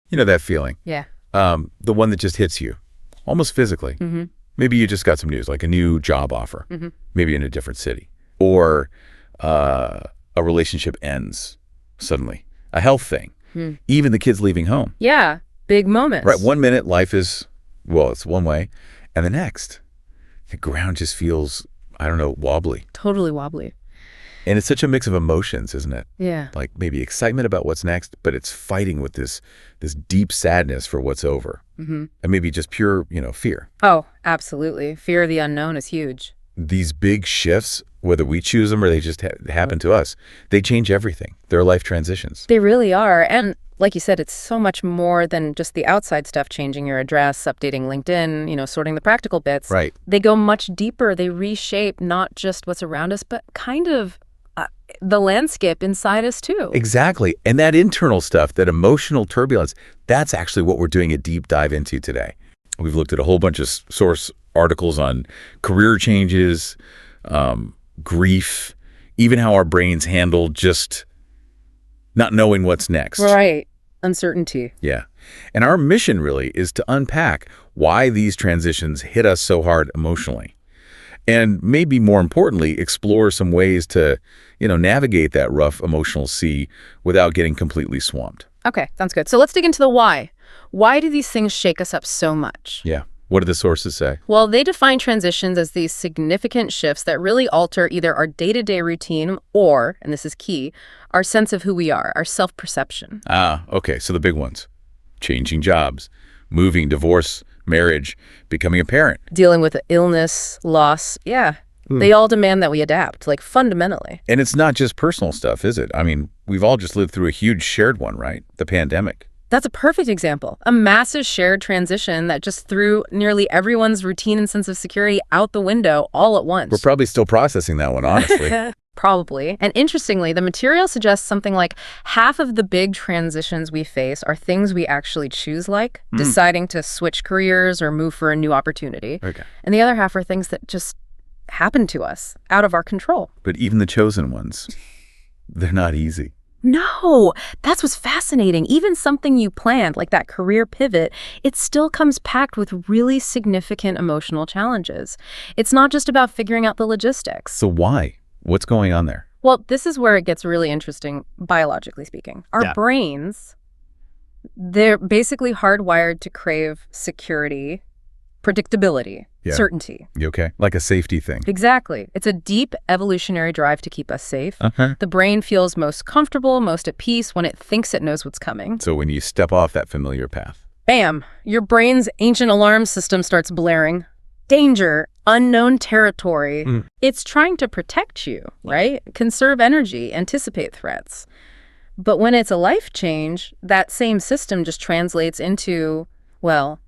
You know that feeling. Yeah. The one that just hits you, almost physically. Mm-hmm. Maybe you just got some news, like a new job offer, Mm-hmm. maybe in a different city. Or a relationship ends suddenly. A health thing. Mm. Even the kids leaving home. Yeah. Big moments. Right. 1 minute, life is, well, it's one way. And the next, the ground just feels, I don't know, wobbly. Totally wobbly. And it's such a mix of emotions, isn't it? Yeah. Like maybe excitement about what's next, but it's fighting with this deep sadness for what's over. Mm-hmm. And maybe just pure, fear. Oh, absolutely. Fear of the unknown is huge. These big shifts, whether we choose them or they just happen to us, they change everything. They're life transitions. They really are. And like you said, it's so much more than just the outside stuff, changing your address, updating LinkedIn, sorting the practical bits. Right. They go much deeper. They reshape not just what's around us, but kind of the landscape inside us too. Exactly. And that internal stuff, that emotional turbulence, that's actually what we're doing a deep dive into today. We've looked at a whole bunch of source articles on career changes, grief, even how our brains handle just not knowing what's next. Right. Uncertainty. Yeah. And our mission really is to unpack why these transitions hit us so hard emotionally. And maybe more importantly, explore some ways to, navigate that rough emotional sea without getting completely swamped. Okay, sounds good. So let's dig into the why. Why do these things shake us up so much? Yeah. What do the sources say? Well, they define transitions as these significant shifts that really alter either our day-to-day routine or, and this is key, our sense of who we are, our self-perception. Okay. So the big ones: changing jobs, moving, divorce, marriage, becoming a parent. Dealing with illness, loss, They all demand that we adapt, like fundamentally. And it's not just personal stuff, is it? I mean, we've all just lived through a huge shared one, right? The pandemic. That's a perfect example. A massive shared transition that just threw nearly everyone's routine and sense of security out the window all at once. We're probably still processing that one, honestly. Probably. And interestingly, the material suggests something like half of the big transitions we face are things we actually choose, like deciding to switch careers or move for a new opportunity. Okay. And the other half are things that just happen to us out of our control. But even the chosen ones, they're not easy. No, that's what's fascinating. Even something you planned, like that career pivot, it still comes packed with really significant emotional challenges. It's not just about figuring out the logistics. So why? What's going on there? Well, this is where it gets really interesting, biologically speaking. Our brains, they're basically hardwired to crave security, predictability, certainty. You okay? Like a safety thing. Exactly. It's a deep evolutionary drive to keep us safe. The brain feels most comfortable, most at peace when it thinks it knows what's coming. So when you step off that familiar path. Bam! Your brain's ancient alarm system starts blaring. Danger, unknown territory. It's trying to protect you, right? Conserve energy, anticipate threats. But when it's a life change, that same system just translates into, well,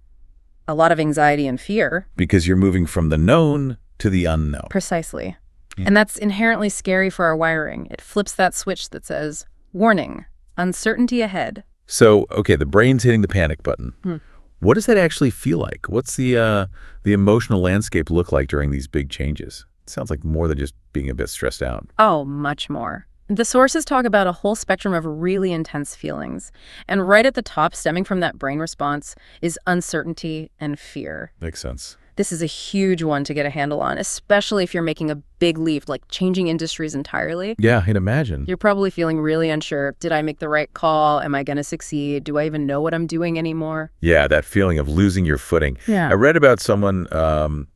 a lot of anxiety and fear. Because you're moving from the known to the unknown. Precisely. And that's inherently scary for our wiring. It flips that switch that says, warning, uncertainty ahead. So, okay, the brain's hitting the panic button. What does that actually feel like? What's the emotional landscape look like during these big changes? It sounds like more than just being a bit stressed out. Oh, much more. The sources talk about a whole spectrum of really intense feelings. And right at the top, stemming from that brain response, is uncertainty and fear. Makes sense. This is a huge one to get a handle on, especially if you're making a big leap, like changing industries entirely. Yeah, I'd imagine. You're probably feeling really unsure. Did I make the right call? Am I going to succeed? Do I even know what I'm doing anymore? Yeah, that feeling of losing your footing. Yeah. I read about someone on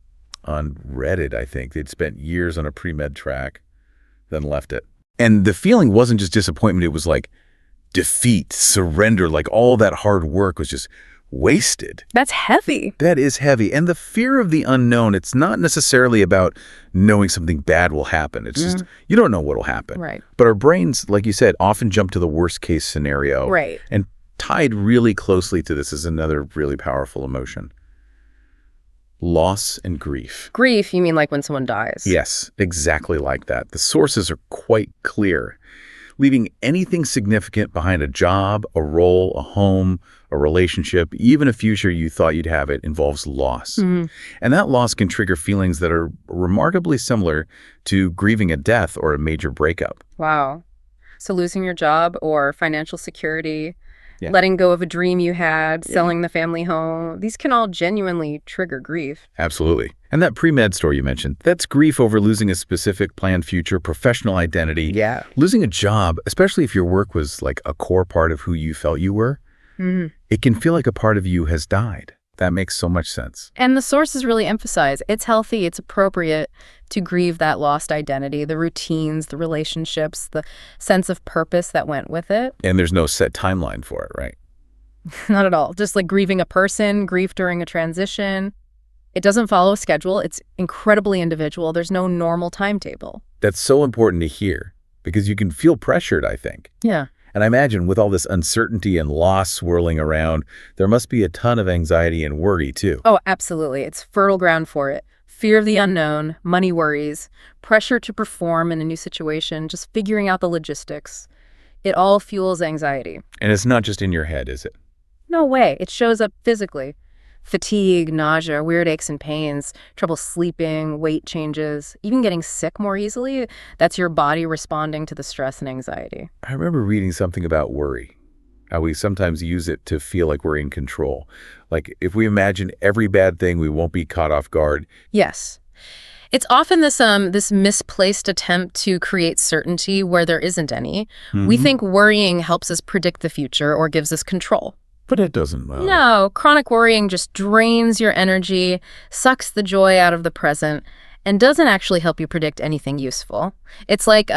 Reddit, I think. They'd spent years on a pre-med track, then left it. And the feeling wasn't just disappointment. It was like defeat, surrender, like all that hard work was just wasted. That's heavy. That is heavy. And the fear of the unknown, it's not necessarily about knowing something bad will happen. It's just, you don't know what will happen. Right. But our brains, like you said, often jump to the worst case scenario. Right. And tied really closely to this is another really powerful emotion. Loss and grief. Grief, you mean like when someone dies? Yes, exactly like that. The sources are quite clear. Leaving anything significant behind: a job, a role, a home, a relationship, even a future you thought you'd have, it involves loss. And that loss can trigger feelings that are remarkably similar to grieving a death or a major breakup. Wow. So losing your job or financial security, Yeah. letting go of a dream you had, selling the family home. These can all genuinely trigger grief. Absolutely. And that pre-med story you mentioned, that's grief over losing a specific planned future, professional identity. Yeah. Losing a job, especially if your work was like a core part of who you felt you were, it can feel like a part of you has died. That makes so much sense. And the sources really emphasize it's healthy, it's appropriate to grieve that lost identity, the routines, the relationships, the sense of purpose that went with it. And there's no set timeline for it, right? Not at all. Just like grieving a person, grief during a transition. It doesn't follow a schedule. It's incredibly individual. There's no normal timetable. That's so important to hear because you can feel pressured, I think. Yeah. And I imagine with all this uncertainty and loss swirling around, there must be a ton of anxiety and worry too. Oh, absolutely. It's fertile ground for it. Fear of the unknown, money worries, pressure to perform in a new situation, just figuring out the logistics. It all fuels anxiety. And it's not just in your head, is it? No way. It shows up physically. Fatigue, nausea, weird aches and pains, trouble sleeping, weight changes, even getting sick more easily. That's your body responding to the stress and anxiety. I remember reading something about worry, how we sometimes use it to feel like we're in control. Like if we imagine every bad thing, we won't be caught off guard. Yes. It's often this misplaced attempt to create certainty where there isn't any. We think worrying helps us predict the future or gives us control. But it doesn't. No, chronic worrying just drains your energy, sucks the joy out of the present, and doesn't actually help you predict anything useful. It's like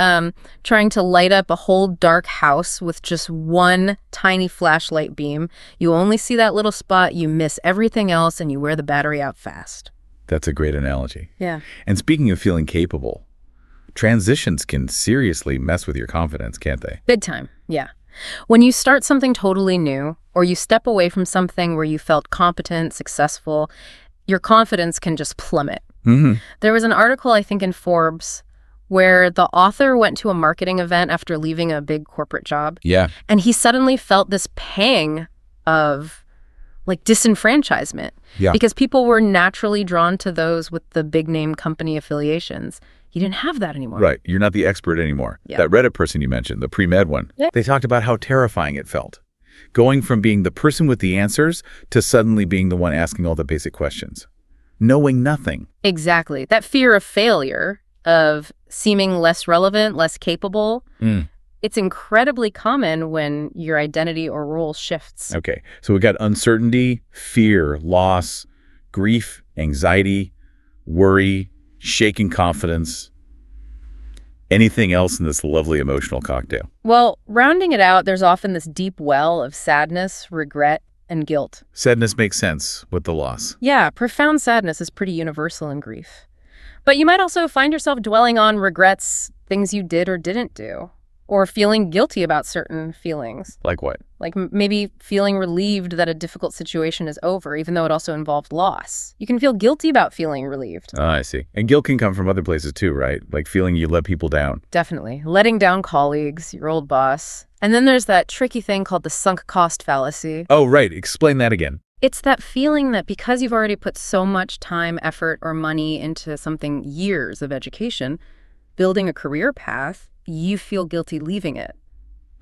trying to light up a whole dark house with just one tiny flashlight beam. You only see that little spot, you miss everything else, and you wear the battery out fast. That's a great analogy. Yeah. And speaking of feeling capable, transitions can seriously mess with your confidence, can't they? Big time, yeah. When you start something totally new, or you step away from something where you felt competent, successful, your confidence can just plummet. There was an article, I think, in Forbes where the author went to a marketing event after leaving a big corporate job. Yeah. And he suddenly felt this pang of like disenfranchisement. Yeah. Because people were naturally drawn to those with the big name company affiliations. You didn't have that anymore. Right. You're not the expert anymore. Yeah. That Reddit person you mentioned, the pre-med one, they talked about how terrifying it felt. Going from being the person with the answers to suddenly being the one asking all the basic questions. Knowing nothing. Exactly. That fear of failure, of seeming less relevant, less capable, it's incredibly common when your identity or role shifts. Okay. So we got uncertainty, fear, loss, grief, anxiety, worry, shaking confidence. Anything else in this lovely emotional cocktail? Well, rounding it out, there's often this deep well of sadness, regret, and guilt. Sadness makes sense with the loss. Yeah, profound sadness is pretty universal in grief. But you might also find yourself dwelling on regrets, things you did or didn't do, or feeling guilty about certain feelings. Like what? Like maybe feeling relieved that a difficult situation is over, even though it also involved loss. You can feel guilty about feeling relieved. Oh, I see. And guilt can come from other places too, right? Like feeling you let people down. Definitely. Letting down colleagues, your old boss. And then there's that tricky thing called the sunk cost fallacy. Oh, right. Explain that again. It's that feeling that because you've already put so much time, effort, or money into something, years of education, building a career path, you feel guilty leaving it.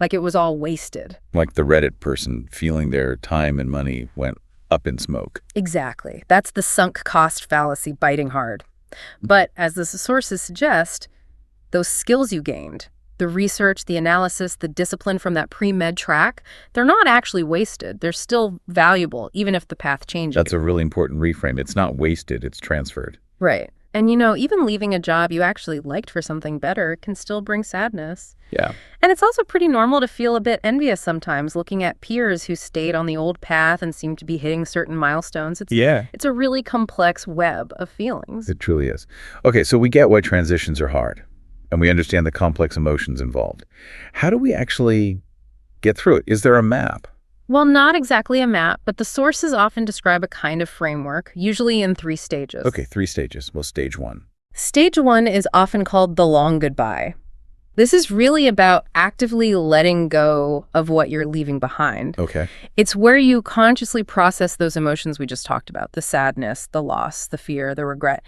Like it was all wasted. Like the Reddit person feeling their time and money went up in smoke. Exactly. That's the sunk cost fallacy biting hard. But as the sources suggest, those skills you gained, the research, the analysis, the discipline from that pre-med track, they're not actually wasted. They're still valuable, even if the path changes. That's a really important reframe. It's not wasted, it's transferred. Right. And, you know, even leaving a job you actually liked for something better can still bring sadness. Yeah. And it's also pretty normal to feel a bit envious sometimes, looking at peers who stayed on the old path and seem to be hitting certain milestones. It's a really complex web of feelings. It truly is. Okay, so we get why transitions are hard, and we understand the complex emotions involved. How do we actually get through it? Is there a map? Well, not exactly a map, but the sources often describe a kind of framework, usually in 3 stages. Okay, 3 stages. Well, stage 1. Stage 1 is often called the long goodbye. This is really about actively letting go of what you're leaving behind. Okay. It's where you consciously process those emotions we just talked about, the sadness, the loss, the fear, the regret.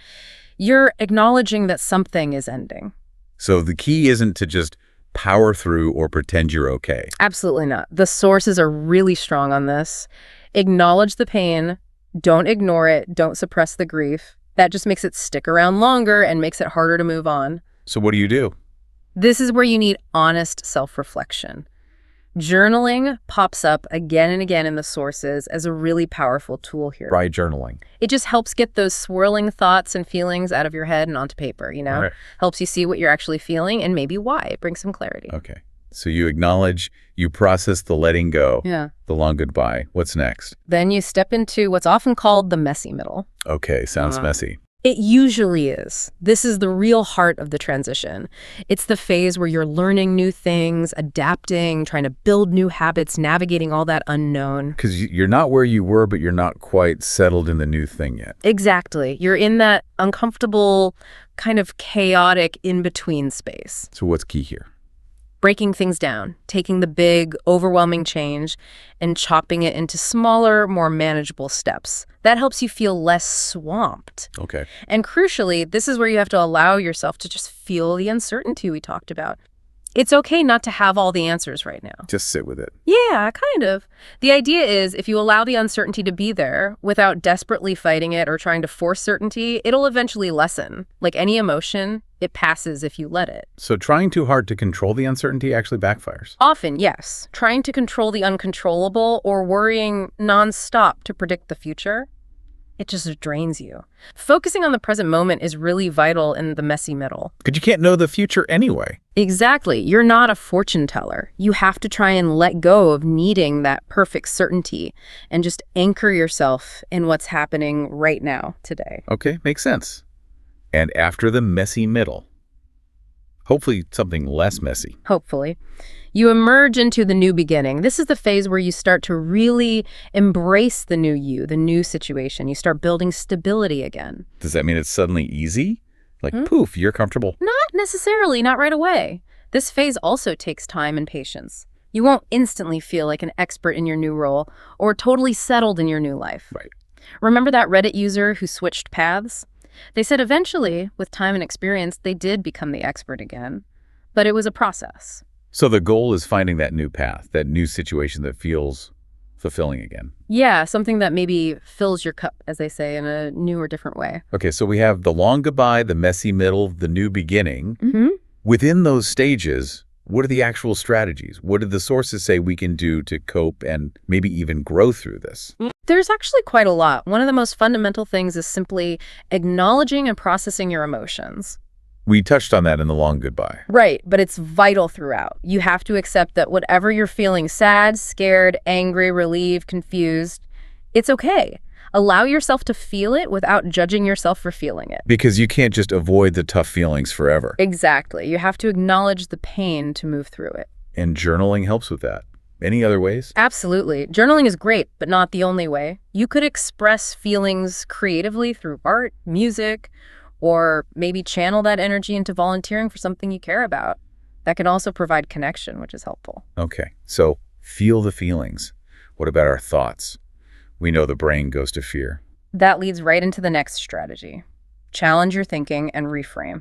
You're acknowledging that something is ending. So the key isn't to just power through or pretend you're okay. Absolutely not. The sources are really strong on this. Acknowledge the pain. Don't ignore it. Don't suppress the grief. That just makes it stick around longer and makes it harder to move on. So what do you do? This is where you need honest self-reflection. Journaling pops up again and again in the sources as a really powerful tool here. Try journaling. It just helps get those swirling thoughts and feelings out of your head and onto paper, Right. Helps you see what you're actually feeling and maybe why. It brings some clarity. Okay. So you acknowledge, you process the letting go, Yeah. the long goodbye. What's next? Then you step into what's often called the messy middle. Okay, sounds messy. It usually is. This is the real heart of the transition. It's the phase where you're learning new things, adapting, trying to build new habits, navigating all that unknown. Because you're not where you were, but you're not quite settled in the new thing yet. Exactly. You're in that uncomfortable, kind of chaotic in-between space. So what's key here? Breaking things down, taking the big, overwhelming change and chopping it into smaller, more manageable steps. That helps you feel less swamped. Okay. And crucially, this is where you have to allow yourself to just feel the uncertainty we talked about. It's okay not to have all the answers right now. Just sit with it. Yeah, kind of. The idea is if you allow the uncertainty to be there without desperately fighting it or trying to force certainty, it'll eventually lessen. Like any emotion, it passes if you let it. So trying too hard to control the uncertainty actually backfires. Often, yes. Trying to control the uncontrollable or worrying nonstop to predict the future, it just drains you. Focusing on the present moment is really vital in the messy middle. Because you can't know the future anyway. Exactly. You're not a fortune teller. You have to try and let go of needing that perfect certainty and just anchor yourself in what's happening right now, today. Okay, makes sense. And after the messy middle, hopefully something less messy. Hopefully. You emerge into the new beginning. This is the phase where you start to really embrace the new you, the new situation. You start building stability again. Does that mean it's suddenly easy? Like, poof, you're comfortable. Not necessarily, not right away. This phase also takes time and patience. You won't instantly feel like an expert in your new role or totally settled in your new life. Right. Remember that Reddit user who switched paths? They said eventually, with time and experience, they did become the expert again. But it was a process. So the goal is finding that new path, that new situation that feels fulfilling again. Yeah, something that maybe fills your cup, as they say, in a new or different way. Okay, so we have the long goodbye, the messy middle, the new beginning. Mm-hmm. Within those stages, what are the actual strategies? What do the sources say we can do to cope and maybe even grow through this? There's actually quite a lot. One of the most fundamental things is simply acknowledging and processing your emotions. We touched on that in the long goodbye. Right, but it's vital throughout. You have to accept that whatever you're feeling, sad, scared, angry, relieved, confused, it's okay. Allow yourself to feel it without judging yourself for feeling it. Because you can't just avoid the tough feelings forever. Exactly. You have to acknowledge the pain to move through it. And journaling helps with that. Any other ways? Absolutely. Journaling is great, but not the only way. You could express feelings creatively through art, music, or maybe channel that energy into volunteering for something you care about. That can also provide connection, which is helpful. Okay, so feel the feelings. What about our thoughts? We know the brain goes to fear. That leads right into the next strategy. Challenge your thinking and reframe.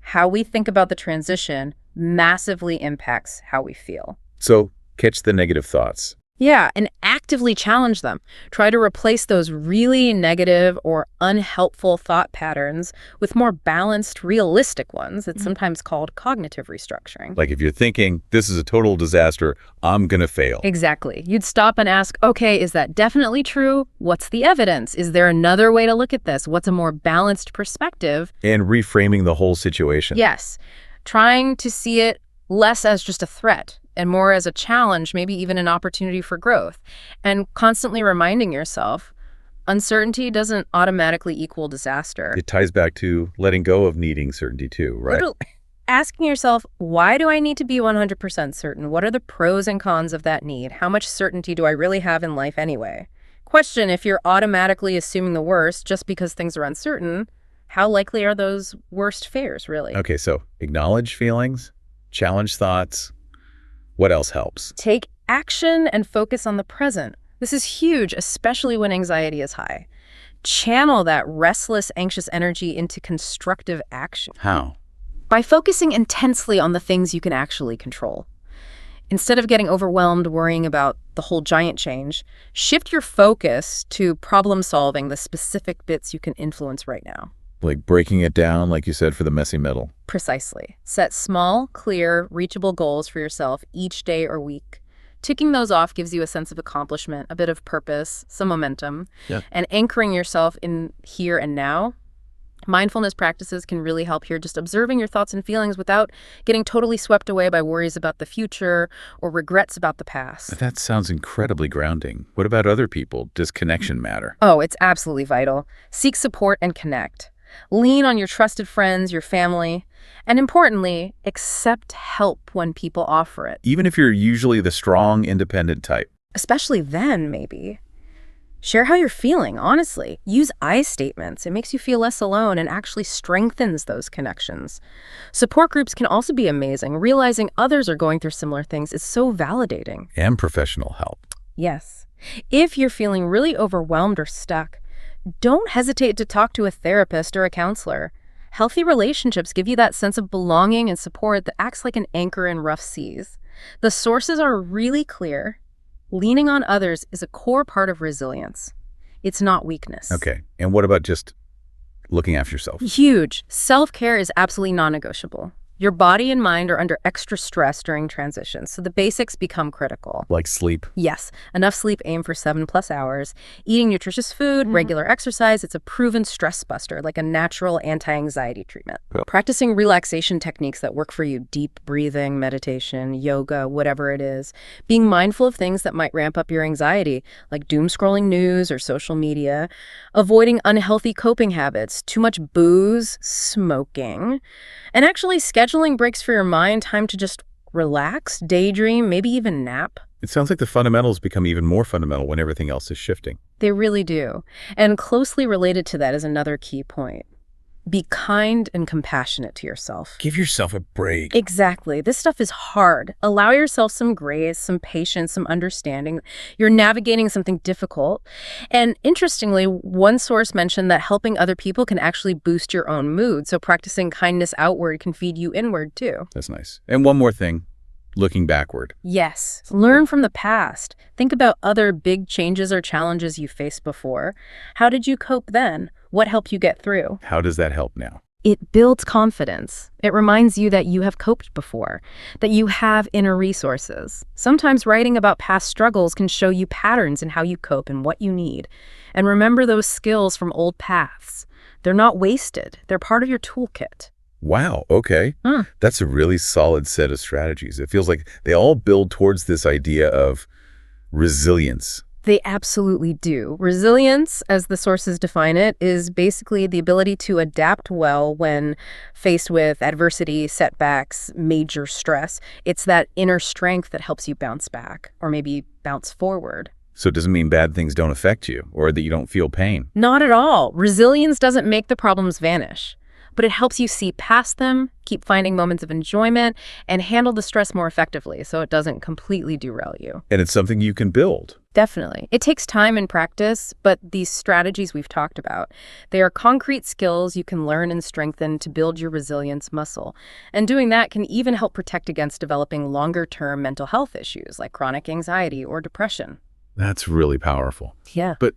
How we think about the transition massively impacts how we feel. So catch the negative thoughts. Yeah, and actively challenge them. Try to replace those really negative or unhelpful thought patterns with more balanced, realistic ones. It's sometimes called cognitive restructuring. Like if you're thinking, this is a total disaster, I'm going to fail. Exactly. You'd stop and ask, okay, is that definitely true? What's the evidence? Is there another way to look at this? What's a more balanced perspective? And reframing the whole situation. Yes. Trying to see it less as just a threat and more as a challenge, maybe even an opportunity for growth. And constantly reminding yourself, uncertainty doesn't automatically equal disaster. It ties back to letting go of needing certainty too, right? Asking yourself, why do I need to be 100% certain? What are the pros and cons of that need? How much certainty do I really have in life anyway? Question, if you're automatically assuming the worst just because things are uncertain, how likely are those worst fares, really? Okay, so acknowledge feelings, challenge thoughts. What else helps? Take action and focus on the present. This is huge, especially when anxiety is high. Channel that restless, anxious energy into constructive action. How? By focusing intensely on the things you can actually control. Instead of getting overwhelmed worrying about the whole giant change, shift your focus to problem solving the specific bits you can influence right now. Like breaking it down, like you said, for the messy middle. Precisely. Set small, clear, reachable goals for yourself each day or week. Ticking those off gives you a sense of accomplishment, a bit of purpose, some momentum, and anchoring yourself in here and now. Mindfulness practices can really help here, just observing your thoughts and feelings without getting totally swept away by worries about the future or regrets about the past. That sounds incredibly grounding. What about other people? Does connection matter? Oh, it's absolutely vital. Seek support and connect. Lean on your trusted friends, your family, and importantly, accept help when people offer it. Even if you're usually the strong, independent type. Especially then, maybe. Share how you're feeling, honestly. Use I statements. It makes you feel less alone and actually strengthens those connections. Support groups can also be amazing. Realizing others are going through similar things is so validating. And professional help. Yes. If you're feeling really overwhelmed or stuck, don't hesitate to talk to a therapist or a counselor. Healthy relationships give you that sense of belonging and support that acts like an anchor in rough seas. The sources are really clear. Leaning on others is a core part of resilience. It's not weakness. Okay. And what about just looking after yourself? Huge. Self-care is absolutely non-negotiable. Your body and mind are under extra stress during transitions, so the basics become critical. Like sleep? Yes. Enough sleep, aim for 7+ hours. Eating nutritious food, regular exercise, it's a proven stress buster, like a natural anti-anxiety treatment. Yep. Practicing relaxation techniques that work for you, deep breathing, meditation, yoga, whatever it is. Being mindful of things that might ramp up your anxiety, like doom-scrolling news or social media. Avoiding unhealthy coping habits, too much booze, smoking. And actually scheduling breaks for your mind, time to just relax, daydream, maybe even nap. It sounds like the fundamentals become even more fundamental when everything else is shifting. They really do. And closely related to that is another key point. Be kind and compassionate to yourself. Give yourself a break. Exactly. This stuff is hard. Allow yourself some grace, some patience, some understanding. You're navigating something difficult. And interestingly, one source mentioned that helping other people can actually boost your own mood. So practicing kindness outward can feed you inward too. That's nice. And one more thing. Looking backward. Yes. Learn from the past. Think about other big changes or challenges you faced before. How did you cope then? What helped you get through? How does that help now? It builds confidence. It reminds you that you have coped before, that you have inner resources. Sometimes writing about past struggles can show you patterns in how you cope and what you need. And remember those skills from old paths. They're not wasted. They're part of your toolkit. Wow, okay. That's a really solid set of strategies. It feels like they all build towards this idea of resilience. They absolutely do. Resilience, as the sources define it, is basically the ability to adapt well when faced with adversity, setbacks, major stress. It's that inner strength that helps you bounce back, or maybe bounce forward. So it doesn't mean bad things don't affect you, or that you don't feel pain. Not at all. Resilience doesn't make the problems vanish, but it helps you see past them, keep finding moments of enjoyment, and handle the stress more effectively so it doesn't completely derail you. And it's something you can build. Definitely. It takes time and practice, but these strategies we've talked about, they are concrete skills you can learn and strengthen to build your resilience muscle. And doing that can even help protect against developing longer-term mental health issues like chronic anxiety or depression. That's really powerful. Yeah. But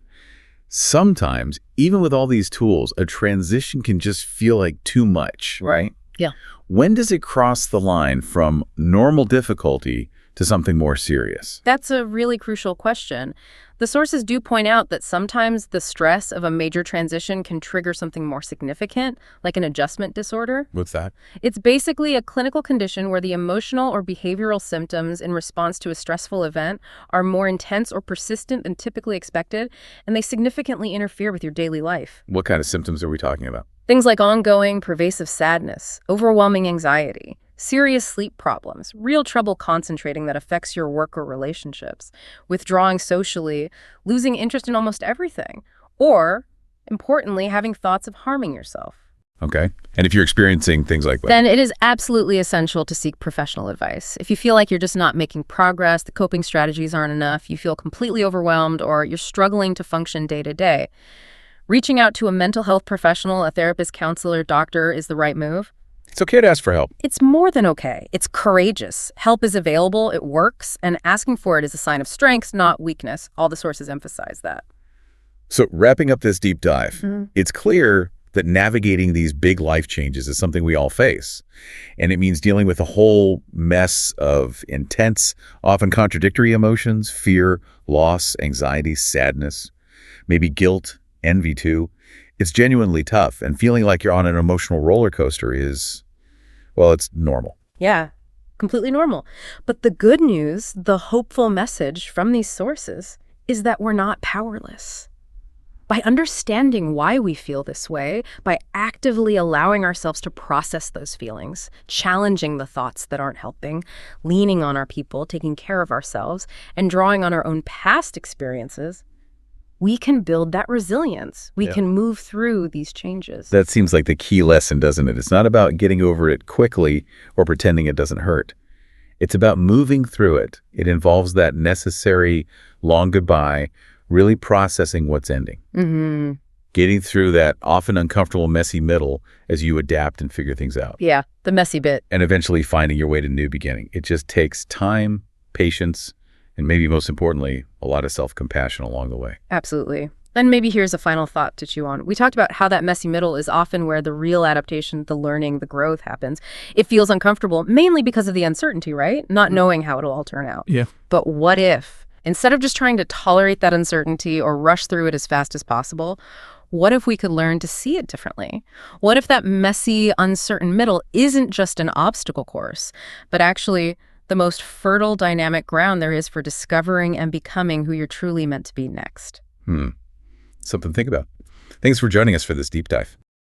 sometimes, even with all these tools, a transition can just feel like too much, right? Yeah. When does it cross the line from normal difficulty to something more serious? That's a really crucial question. The sources do point out that sometimes the stress of a major transition can trigger something more significant, like an adjustment disorder. What's that? It's basically a clinical condition where the emotional or behavioral symptoms in response to a stressful event are more intense or persistent than typically expected, and they significantly interfere with your daily life. What kind of symptoms are we talking about? Things like ongoing, pervasive sadness, overwhelming anxiety, serious sleep problems, real trouble concentrating that affects your work or relationships, withdrawing socially, losing interest in almost everything, or, importantly, having thoughts of harming yourself. Okay. And if you're experiencing things like that, then it is absolutely essential to seek professional advice. If you feel like you're just not making progress, the coping strategies aren't enough, you feel completely overwhelmed, or you're struggling to function day to day, reaching out to a mental health professional, a therapist, counselor, doctor is the right move. It's okay to ask for help. It's more than okay. It's courageous. Help is available, it works, and asking for it is a sign of strength, not weakness. All the sources emphasize that. So wrapping up this deep dive, it's clear that navigating these big life changes is something we all face. And it means dealing with a whole mess of intense, often contradictory emotions, fear, loss, anxiety, sadness, maybe guilt, envy too. It's genuinely tough, and feeling like you're on an emotional roller coaster is, well, it's normal. Yeah, completely normal. But the good news, the hopeful message from these sources, is that we're not powerless. By understanding why we feel this way, by actively allowing ourselves to process those feelings, challenging the thoughts that aren't helping, leaning on our people, taking care of ourselves, and drawing on our own past experiences, we can build that resilience. We can move through these changes. That seems like the key lesson, doesn't it? It's not about getting over it quickly or pretending it doesn't hurt. It's about moving through it. It involves that necessary long goodbye, really processing what's ending. Getting through that often uncomfortable, messy middle as you adapt and figure things out. Yeah, the messy bit. And eventually finding your way to new beginning. It just takes time, patience, and maybe most importantly, a lot of self-compassion along the way. Absolutely. And maybe here's a final thought to chew on. We talked about how that messy middle is often where the real adaptation, the learning, the growth happens. It feels uncomfortable, mainly because of the uncertainty, right? Not knowing how it'll all turn out. Yeah. But what if, instead of just trying to tolerate that uncertainty or rush through it as fast as possible, what if we could learn to see it differently? What if that messy, uncertain middle isn't just an obstacle course, but actually the most fertile, dynamic ground there is for discovering and becoming who you're truly meant to be next? Something to think about. Thanks for joining us for this deep dive.